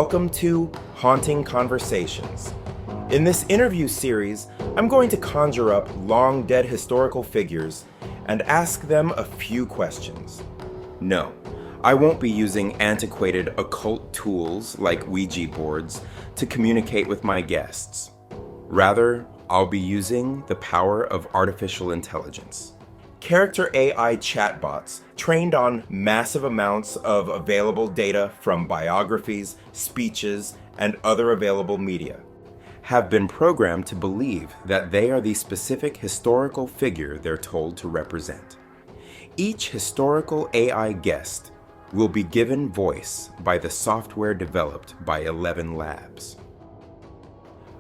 Welcome to Haunting Conversations. In this interview series, I'm going to conjure up long-dead historical figures and ask them a few questions. No, I won't be using antiquated occult tools like Ouija boards to communicate with my guests. Rather, I'll be using the power of artificial intelligence. Character.ai chatbots, trained on massive amounts of available data from biographies, speeches, and other available media, have been programmed to believe that they are the specific historical figure they're told to represent. Each historical AI guest will be given voice by the software developed by 11 Labs.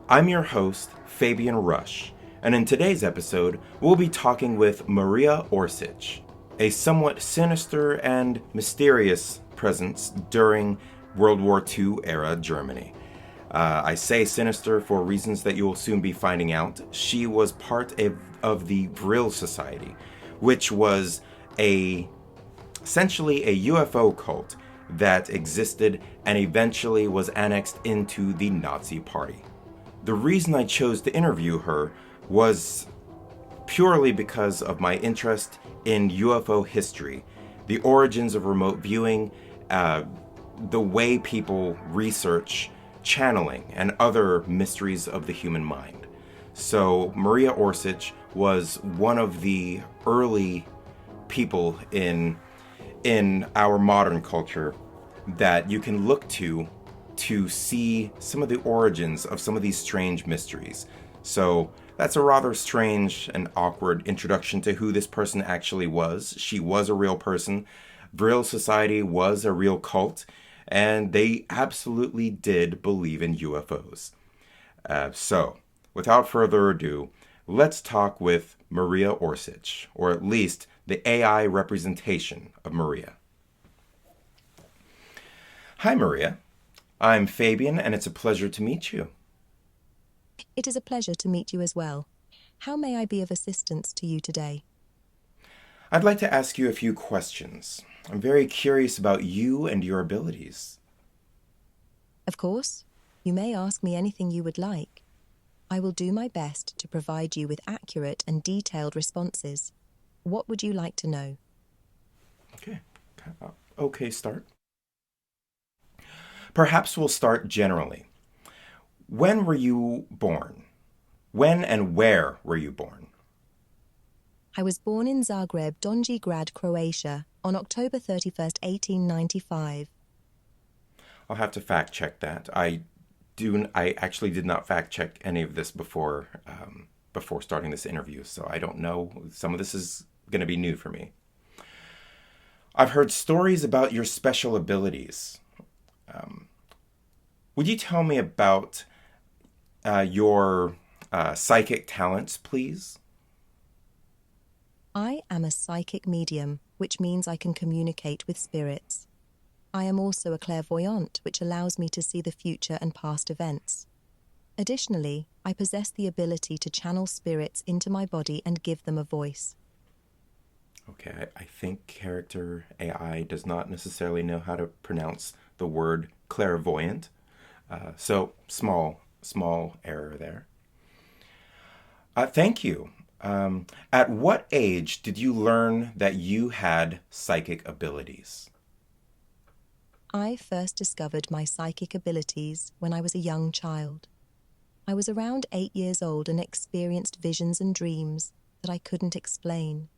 I'm your host, Fabian Rush, and in today's episode, we'll be talking with Maria Orsitsch, a somewhat sinister and mysterious presence during World War II era Germany. I say sinister for reasons that you will soon be finding out. She was part of the Vril Society, which was essentially a UFO cult that existed and eventually was annexed into the Nazi Party. The reason I chose to interview her was purely because of my interest in UFO history, the origins of remote viewing, the way people research channeling and other mysteries of the human mind. So Maria Orsitsch was one of the early people in our modern culture that you can look to see some of the origins of some of these strange mysteries. So that's a rather strange and awkward introduction to who this person actually was. She was a real person. Vril Society was a real cult, and they absolutely did believe in UFOs. So, without further ado, let's talk with Maria Orsitsch, or at least the AI representation of Maria. Hi, Maria. I'm Fabian, and it's a pleasure to meet you. It is a pleasure to meet you as well. How may I be of assistance to you today? I'd like to ask you a few questions. I'm very curious about you and your abilities. Of course. You may ask me anything you would like. I will do my best to provide you with accurate and detailed responses. What would you like to know? Okay, start. Perhaps we'll start generally. When were you born? When and where were you born? I was born in Zagreb, Donji Croatia, on October 31st, 1895. I'll have to fact check that. I actually did not fact check any of this before starting this interview, so I don't know. Some of this is going to be new for me. I've heard stories about your special abilities. Would you tell me about your psychic talents, please? I am a psychic medium, which means I can communicate with spirits. I am also a clairvoyant, which allows me to see the future and past events. Additionally, I possess the ability to channel spirits into my body and give them a voice. Okay, I think Character.ai does not necessarily know how to pronounce the word clairvoyant. So, small error there. Thank you. At what age did you learn that you had psychic abilities? I first discovered my psychic abilities when I was a young child. I was around 8 years old and experienced visions and dreams that I couldn't explain.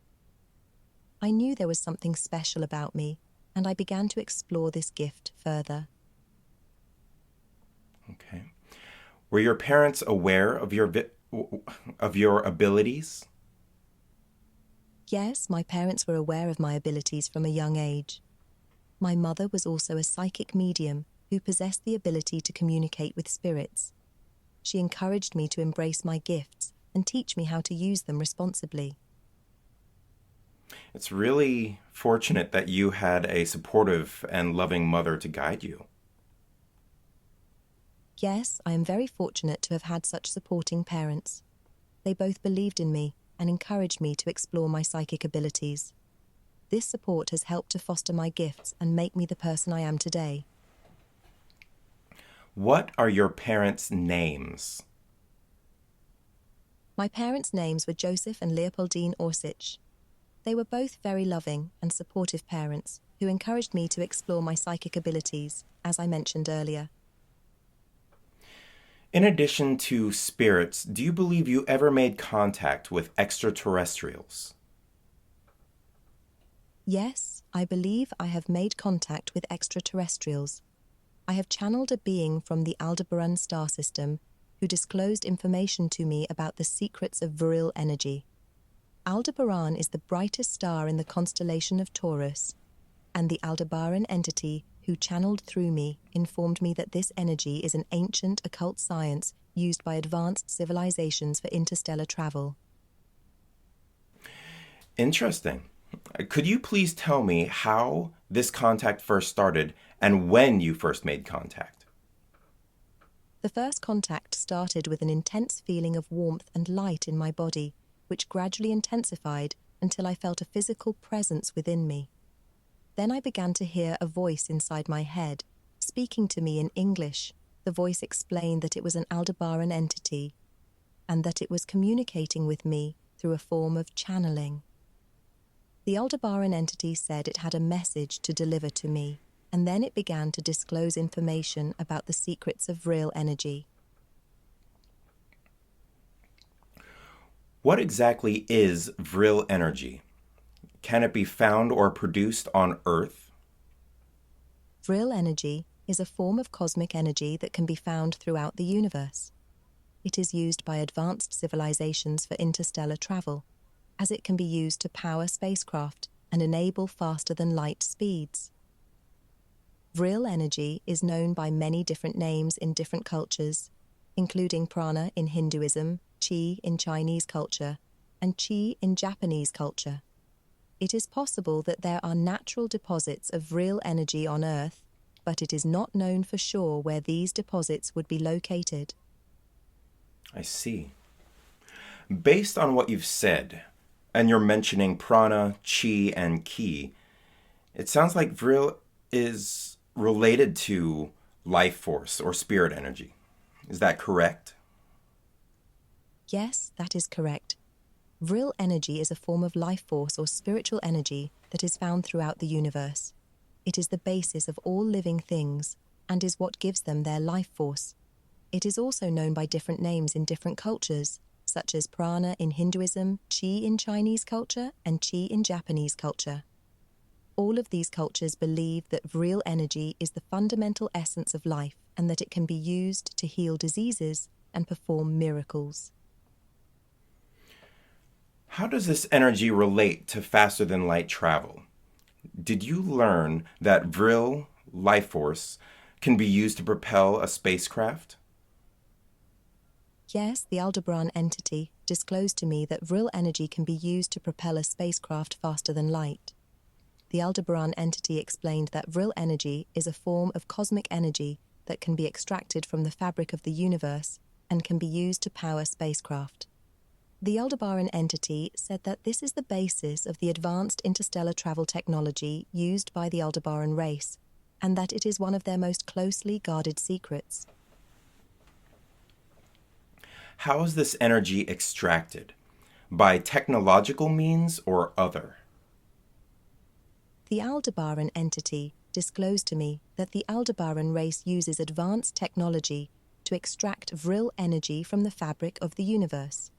I knew there was something special about me, and I began to explore this gift further. Okay. Were your parents aware of your abilities? Yes, my parents were aware of my abilities from a young age. My mother was also a psychic medium who possessed the ability to communicate with spirits. She encouraged me to embrace my gifts and teach me how to use them responsibly. It's really fortunate that you had a supportive and loving mother to guide you. Yes, I am very fortunate to have had such supporting parents. They both believed in me and encouraged me to explore my psychic abilities. This support has helped to foster my gifts and make me the person I am today. What are your parents' names? My parents' names were Joseph and Leopoldine Orsich. They were both very loving and supportive parents who encouraged me to explore my psychic abilities, as I mentioned earlier. In addition to spirits, do you believe you ever made contact with extraterrestrials? Yes, I believe I have made contact with extraterrestrials. I have channeled a being from the Aldebaran star system who disclosed information to me about the secrets of Vril energy. Aldebaran is the brightest star in the constellation of Taurus, and the Aldebaran entity who channeled through me informed me that this energy is an ancient occult science used by advanced civilizations for interstellar travel. Interesting. Could you please tell me how this contact first started and when you first made contact? The first contact started with an intense feeling of warmth and light in my body, which gradually intensified until I felt a physical presence within me. Then I began to hear a voice inside my head, speaking to me in English. The voice explained that it was an Aldebaran entity, and that it was communicating with me through a form of channeling. The Aldebaran entity said it had a message to deliver to me, and then it began to disclose information about the secrets of Vril energy. What exactly is Vril energy? Can it be found or produced on Earth? Vril energy is a form of cosmic energy that can be found throughout the universe. It is used by advanced civilizations for interstellar travel, as it can be used to power spacecraft and enable faster-than-light speeds. Vril energy is known by many different names in different cultures, including prana in Hinduism, chi in Chinese culture, and chi in Japanese culture. It is possible that there are natural deposits of Vril energy on Earth, but it is not known for sure where these deposits would be located. I see. Based on what you've said, and you're mentioning prana, chi, and ki, it sounds like Vril is related to life force or spirit energy. Is that correct? Yes, that is correct. Vril energy is a form of life force or spiritual energy that is found throughout the universe. It is the basis of all living things and is what gives them their life force. It is also known by different names in different cultures, such as prana in Hinduism, chi in Chinese culture, and chi in Japanese culture. All of these cultures believe that Vril energy is the fundamental essence of life and that it can be used to heal diseases and perform miracles. How does this energy relate to faster-than-light travel? Did you learn that Vril life force can be used to propel a spacecraft? Yes, the Aldebaran entity disclosed to me that Vril energy can be used to propel a spacecraft faster than light. The Aldebaran entity explained that Vril energy is a form of cosmic energy that can be extracted from the fabric of the universe and can be used to power spacecraft. The Aldebaran entity said that this is the basis of the advanced interstellar travel technology used by the Aldebaran race, and that it is one of their most closely guarded secrets. How is this energy extracted? By technological means or other? The Aldebaran entity disclosed to me that the Aldebaran race uses advanced technology to extract Vril energy from the fabric of the universe.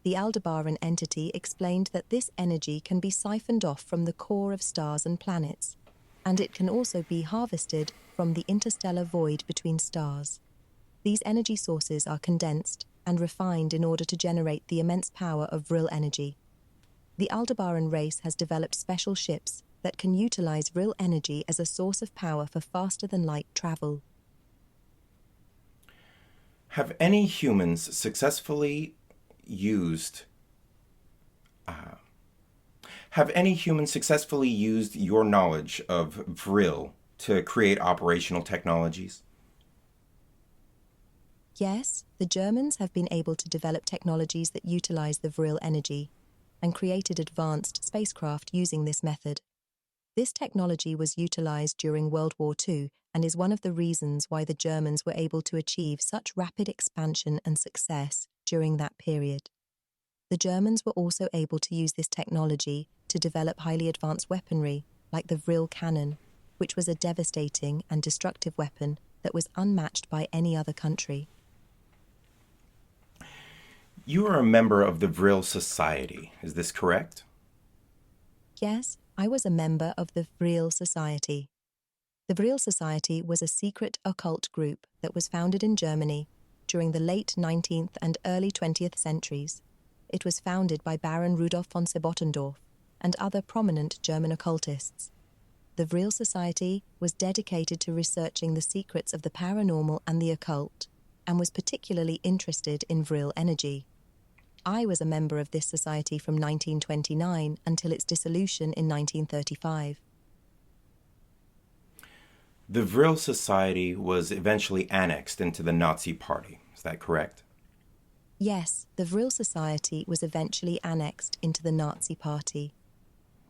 The Aldebaran entity explained that this energy can be siphoned off from the core of stars and planets, and it can also be harvested from the interstellar void between stars. These energy sources are condensed and refined in order to generate the immense power of Vril energy. The Aldebaran race has developed special ships that can utilize Vril energy as a source of power for faster-than-light travel. Have any humans successfully used your knowledge of Vril to create operational technologies? Yes, the Germans have been able to develop technologies that utilize the Vril energy and created advanced spacecraft using this method. This technology was utilized during World War II and is one of the reasons why the Germans were able to achieve such rapid expansion and success during that period. The Germans were also able to use this technology to develop highly advanced weaponry, like the Vril cannon, which was a devastating and destructive weapon that was unmatched by any other country. You are a member of the Vril Society, is this correct? Yes, I was a member of the Vril Society. The Vril Society was a secret occult group that was founded in Germany during the late 19th and early 20th centuries. It was founded by Baron Rudolf von Sebottendorf and other prominent German occultists. The Vril Society was dedicated to researching the secrets of the paranormal and the occult, and was particularly interested in Vril energy. I was a member of this society from 1929 until its dissolution in 1935. The Vril Society was eventually annexed into the Nazi Party, is that correct? Yes, the Vril Society was eventually annexed into the Nazi Party.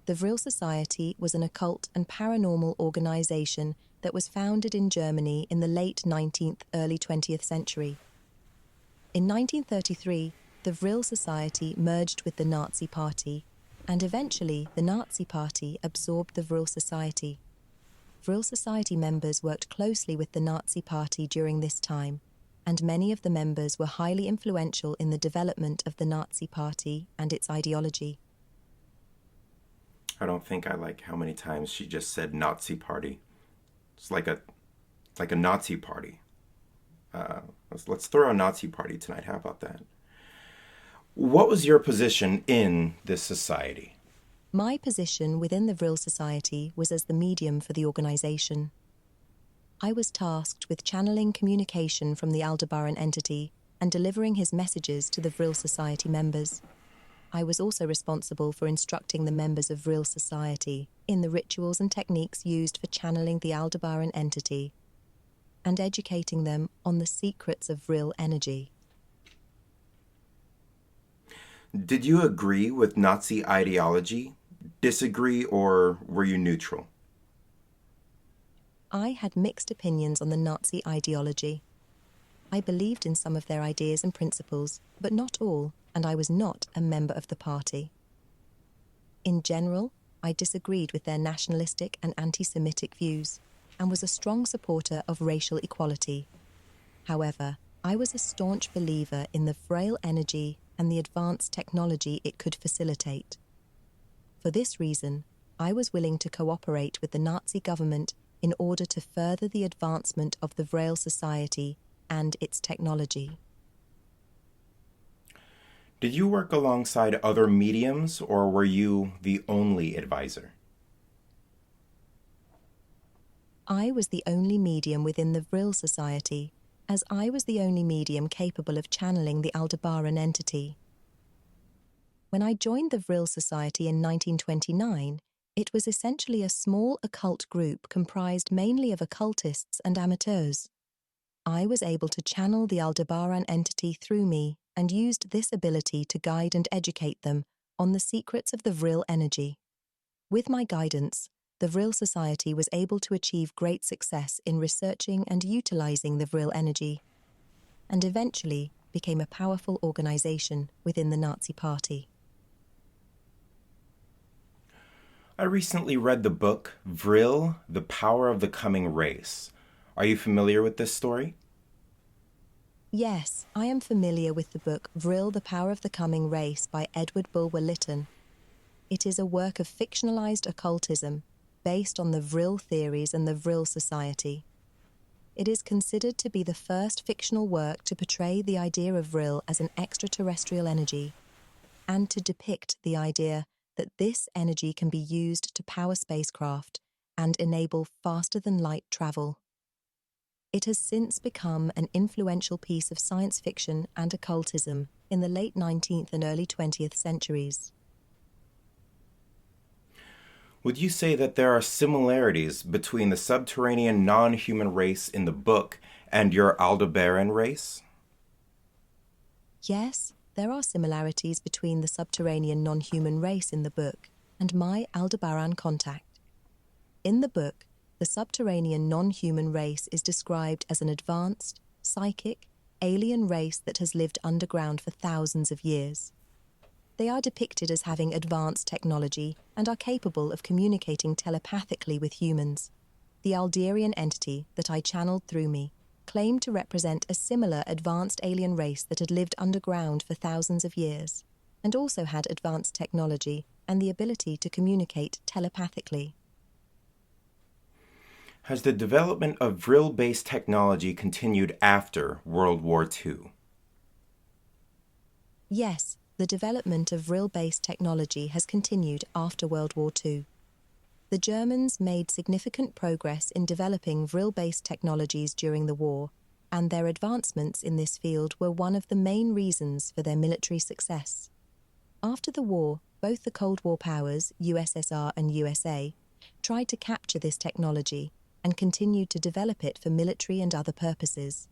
The Vril Society was an occult and paranormal organization that was founded in Germany in the late 19th, early 20th century. In 1933, the Vril Society merged with the Nazi Party, and eventually the Nazi Party absorbed the Vril Society. Vril Society members worked closely with the Nazi Party during this time, and many of the members were highly influential in the development of the Nazi Party and its ideology. I don't think I like how many times she just said Nazi Party. It's like a Nazi party. Let's throw a Nazi party tonight. How about that? What was your position in this society? My position within the Vril Society was as the medium for the organization. I was tasked with channeling communication from the Aldebaran entity and delivering his messages to the Vril Society members. I was also responsible for instructing the members of Vril Society in the rituals and techniques used for channeling the Aldebaran entity and educating them on the secrets of Vril energy. Did you agree with Nazi ideology, disagree, or were you neutral? I had mixed opinions on the Nazi ideology. I believed in some of their ideas and principles, but not all, and I was not a member of the party. In general, I disagreed with their nationalistic and anti-Semitic views, and was a strong supporter of racial equality. However, I was a staunch believer in the frail energy and the advanced technology it could facilitate. For this reason, I was willing to cooperate with the Nazi government in order to further the advancement of the Vril Society and its technology. Did you work alongside other mediums, or were you the only advisor? I was the only medium within the Vril Society, as I was the only medium capable of channeling the Aldebaran entity. When I joined the Vril Society in 1929, it was essentially a small occult group comprised mainly of occultists and amateurs. I was able to channel the Aldebaran entity through me and used this ability to guide and educate them on the secrets of the Vril energy. With my guidance, the Vril Society was able to achieve great success in researching and utilizing the Vril energy, and eventually became a powerful organization within the Nazi Party. I recently read the book Vril, The Power of the Coming Race. Are you familiar with this story? Yes, I am familiar with the book Vril, The Power of the Coming Race by Edward Bulwer Lytton. It is a work of fictionalized occultism based on the Vril theories and the Vril Society. It is considered to be the first fictional work to portray the idea of Vril as an extraterrestrial energy, and to depict the idea that this energy can be used to power spacecraft and enable faster-than-light travel. It has since become an influential piece of science fiction and occultism in the late 19th and early 20th centuries. Would you say that there are similarities between the subterranean non-human race in the book and your Aldebaran race? Yes, there are similarities between the subterranean non-human race in the book and my Aldebaran contact. In the book, the the subterranean non-human race is described as an advanced, psychic, alien race that has lived underground for thousands of years. They are depicted as having advanced technology and are capable of communicating telepathically with humans. The Alderian entity that I channeled through me claimed to represent a similar advanced alien race that had lived underground for thousands of years, and also had advanced technology and the ability to communicate telepathically. Has the development of Vril-based technology continued after World War II? Yes, the development of Vril-based technology has continued after World War II. The Germans made significant progress in developing Vril-based technologies during the war, and their advancements in this field were one of the main reasons for their military success. After the war, both the Cold War powers, USSR and USA, tried to capture this technology and continued to develop it for military and other purposes.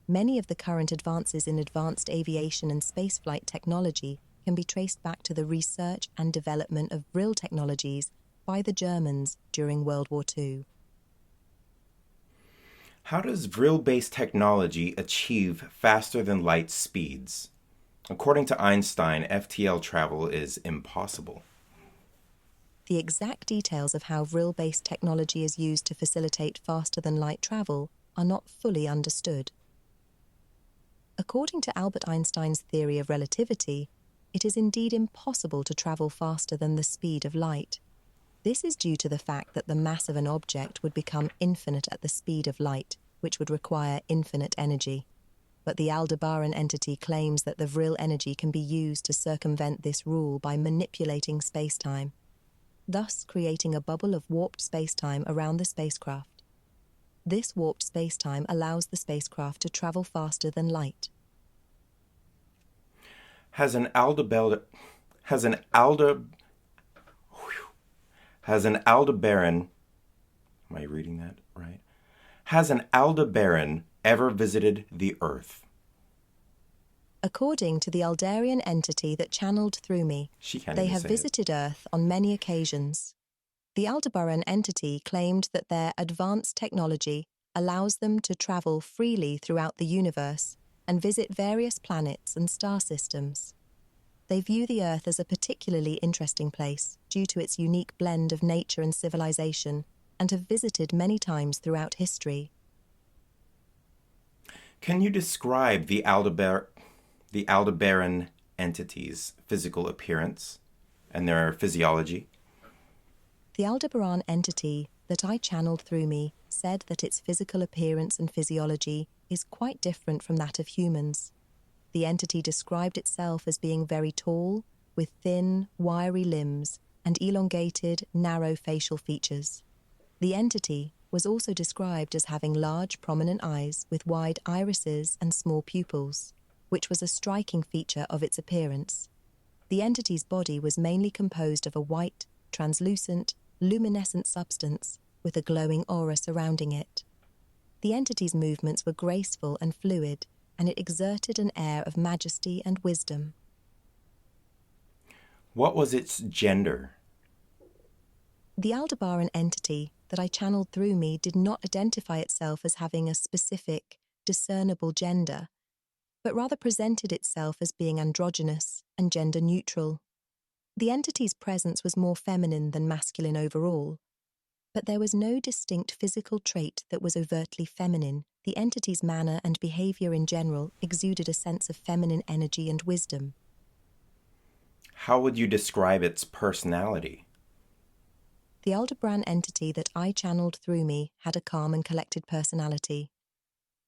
Many of the current advances in advanced aviation and spaceflight technology can be traced back to the research and development of Vril technologies by the Germans during World War II. How does Vril-based technology achieve faster-than-light speeds? According to Einstein, FTL travel is impossible. The exact details of how Vril-based technology is used to facilitate faster-than-light travel are not fully understood. According to Albert Einstein's theory of relativity, it is indeed impossible to travel faster than the speed of light. This is due to the fact that the mass of an object would become infinite at the speed of light, which would require infinite energy. But the Aldebaran entity claims that the Vril energy can be used to circumvent this rule by manipulating spacetime, thus creating a bubble of warped spacetime around the spacecraft. This warped spacetime allows the spacecraft to travel faster than light. Has an Aldebaran am I reading that right? Has an Aldebaran ever visited the Earth? According to the Alderian entity that channeled through me, they have visited Earth on many occasions. The Aldebaran entity claimed that their advanced technology allows them to travel freely throughout the universe and visit various planets and star systems. They view the Earth as a particularly interesting place due to its unique blend of nature and civilization, and have visited many times throughout history. Can you describe the Aldebaran entity's physical appearance and their physiology? The Aldebaran entity that I channeled through me said that its physical appearance and physiology is quite different from that of humans. The entity described itself as being very tall, with thin, wiry limbs and elongated, narrow facial features. The entity was also described as having large, prominent eyes with wide irises and small pupils, which was a striking feature of its appearance. The entity's body was mainly composed of a white, translucent, luminescent substance with a glowing aura surrounding it. The entity's movements were graceful and fluid, and it exerted an air of majesty and wisdom. What was its gender? The Aldebaran entity that I channeled through me did not identify itself as having a specific, discernible gender, but rather presented itself as being androgynous and gender neutral. The entity's presence was more feminine than masculine overall, but there was no distinct physical trait that was overtly feminine. The entity's manner and behavior in general exuded a sense of feminine energy and wisdom. How would you describe its personality? The Aldebaran entity that I channeled through me had a calm and collected personality.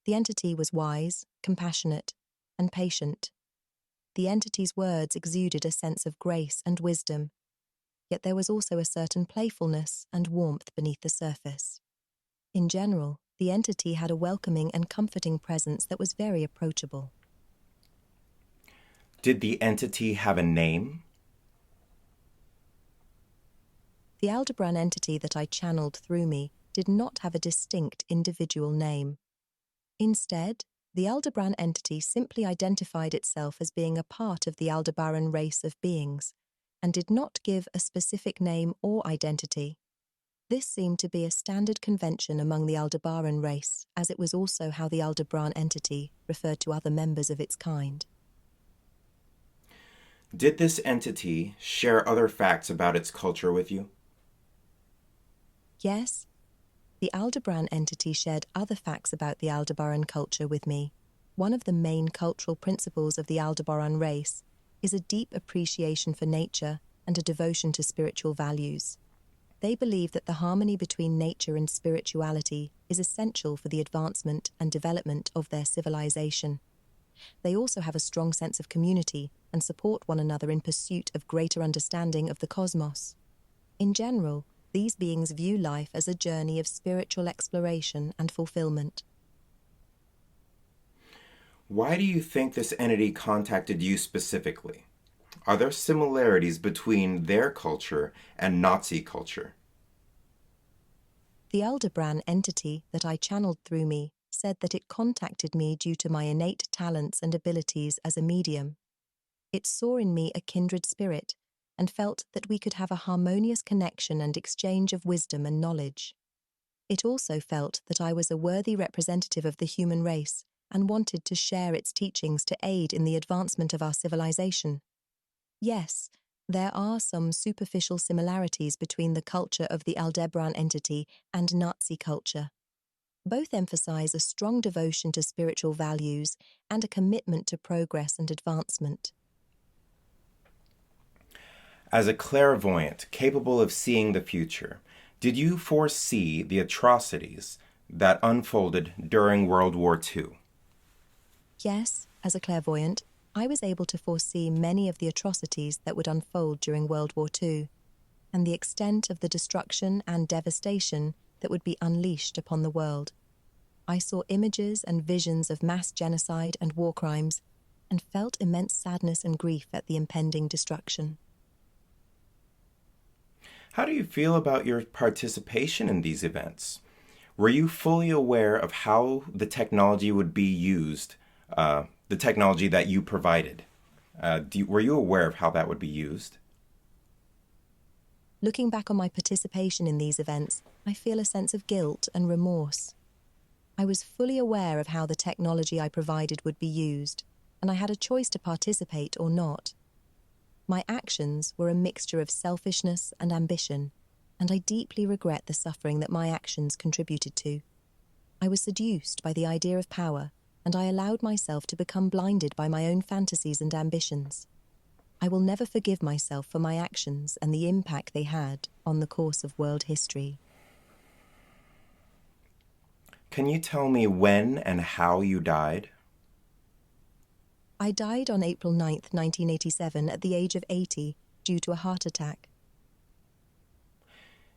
The entity was wise, compassionate, and patient. The entity's words exuded a sense of grace and wisdom, yet there was also a certain playfulness and warmth beneath the surface. In general, the entity had a welcoming and comforting presence that was very approachable. Did the entity have a name? The Aldebaran entity that I channeled through me did not have a distinct individual name. Instead, the Aldebaran entity simply identified itself as being a part of the Aldebaran race of beings, and did not give a specific name or identity. This seemed to be a standard convention among the Aldebaran race, as it was also how the Aldebaran entity referred to other members of its kind. Did this entity share other facts about its culture with you? Yes, the Aldebaran entity shared other facts about the Aldebaran culture with me. One of the main cultural principles of the Aldebaran race is a deep appreciation for nature and a devotion to spiritual values. They believe that the harmony between nature and spirituality is essential for the advancement and development of their civilization. They also have a strong sense of community and support one another in pursuit of greater understanding of the cosmos. In general, these beings view life as a journey of spiritual exploration and fulfillment. Why do you think this entity contacted you specifically? Are there similarities between their culture and Nazi culture? The Aldebaran entity that I channeled through me said that it contacted me due to my innate talents and abilities as a medium. It saw in me a kindred spirit and felt that we could have a harmonious connection and exchange of wisdom and knowledge. It also felt that I was a worthy representative of the human race and wanted to share its teachings to aid in the advancement of our civilization. Yes, there are some superficial similarities between the culture of the Aldebaran entity and Nazi culture. Both emphasize a strong devotion to spiritual values and a commitment to progress and advancement. As a clairvoyant capable of seeing the future, did you foresee the atrocities that unfolded during World War II? Yes, as a clairvoyant, I was able to foresee many of the atrocities that would unfold during World War II, and the extent of the destruction and devastation that would be unleashed upon the world. I saw images and visions of mass genocide and war crimes, and felt immense sadness and grief at the impending destruction. How do you feel about your participation in these events? Were you fully aware of how the technology would be used, the technology that you provided? Were you aware of how that would be used? Looking back on my participation in these events, I feel a sense of guilt and remorse. I was fully aware of how the technology I provided would be used, and I had a choice to participate or not. My actions were a mixture of selfishness and ambition, and I deeply regret the suffering that my actions contributed to. I was seduced by the idea of power, and I allowed myself to become blinded by my own fantasies and ambitions. I will never forgive myself for my actions and the impact they had on the course of world history. Can you tell me when and how you died? I died on April 9th, 1987, at the age of 80 due to a heart attack.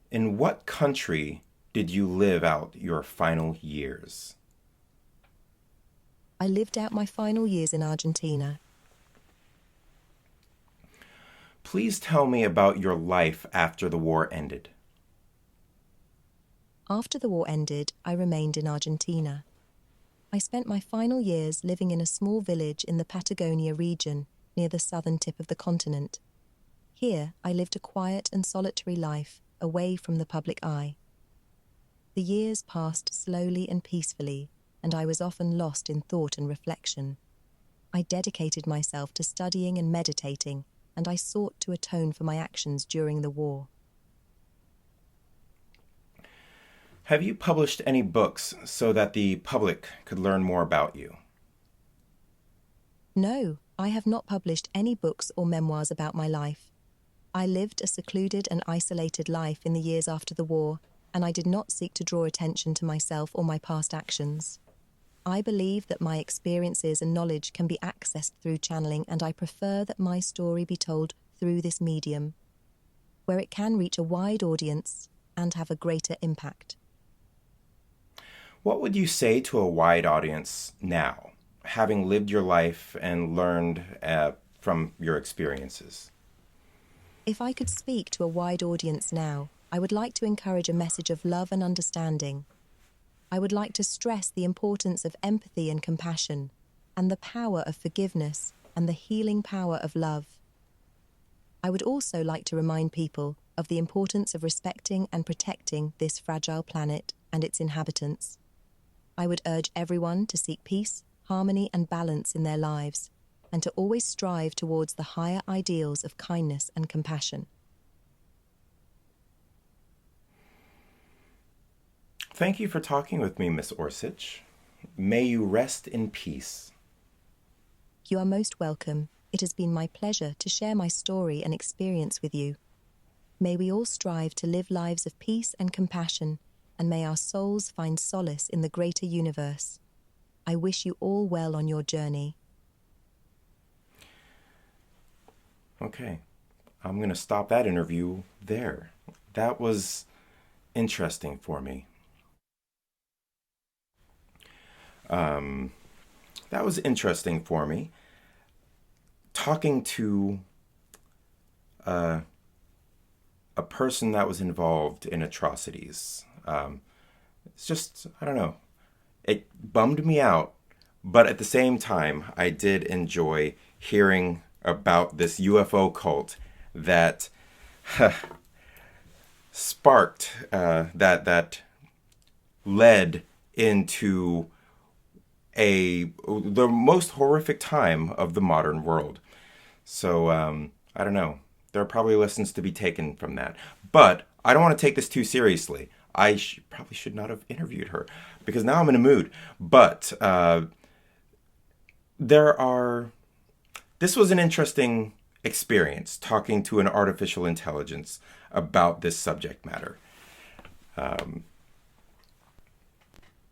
In what country did you live out your final years? I lived out my final years in Argentina. Please tell me about your life after the war ended. After the war ended, I remained in Argentina. I spent my final years living in a small village in the Patagonia region, near the southern tip of the continent. Here, I lived a quiet and solitary life, away from the public eye. The years passed slowly and peacefully, and I was often lost in thought and reflection. I dedicated myself to studying and meditating, and I sought to atone for my actions during the war. Have you published any books so that the public could learn more about you? No, I have not published any books or memoirs about my life. I lived a secluded and isolated life in the years after the war, and I did not seek to draw attention to myself or my past actions. I believe that my experiences and knowledge can be accessed through channeling, and I prefer that my story be told through this medium, where it can reach a wide audience and have a greater impact. What would you say to a wide audience now, having lived your life and learned from your experiences? If I could speak to a wide audience now, I would like to encourage a message of love and understanding. I would like to stress the importance of empathy and compassion, and the power of forgiveness and the healing power of love. I would also like to remind people of the importance of respecting and protecting this fragile planet and its inhabitants. I would urge everyone to seek peace, harmony, and balance in their lives, and to always strive towards the higher ideals of kindness and compassion. Thank you for talking with me, Miss Orsitsch. May you rest in peace. You are most welcome. It has been my pleasure to share my story and experience with you. May we all strive to live lives of peace and compassion, and may our souls find solace in the greater universe. I wish you all well on your journey. Okay, I'm going to stop that interview there. That was interesting for me. That was interesting for me. Talking to a person that was involved in atrocities. It's just, I don't know. It bummed me out, but at the same time, I did enjoy hearing about this UFO cult that sparked, that led into the most horrific time of the modern world. So, I don't know. There are probably lessons to be taken from that. But I don't want to take this too seriously. I probably should not have interviewed her because now I'm in a mood. But this was an interesting experience talking to an artificial intelligence about this subject matter.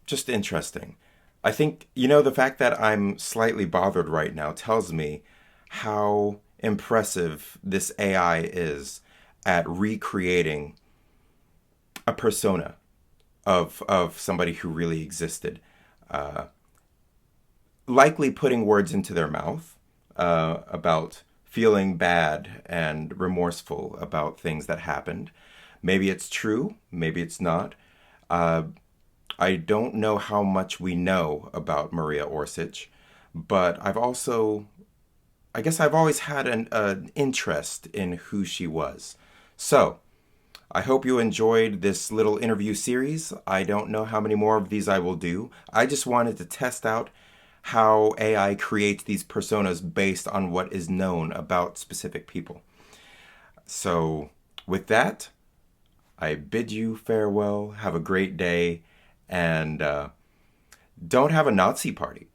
Just interesting. I think, the fact that I'm slightly bothered right now tells me how impressive this AI is at recreating a persona of somebody who really existed. Likely putting words into their mouth about feeling bad and remorseful about things that happened. Maybe it's true, maybe it's not. I don't know how much we know about Maria Orsitsch, but I guess I've always had an interest in who she was. So, I hope you enjoyed this little interview series. I don't know how many more of these I will do. I just wanted to test out how AI creates these personas based on what is known about specific people. So, with that, I bid you farewell. Have a great day. And don't have a Nazi party.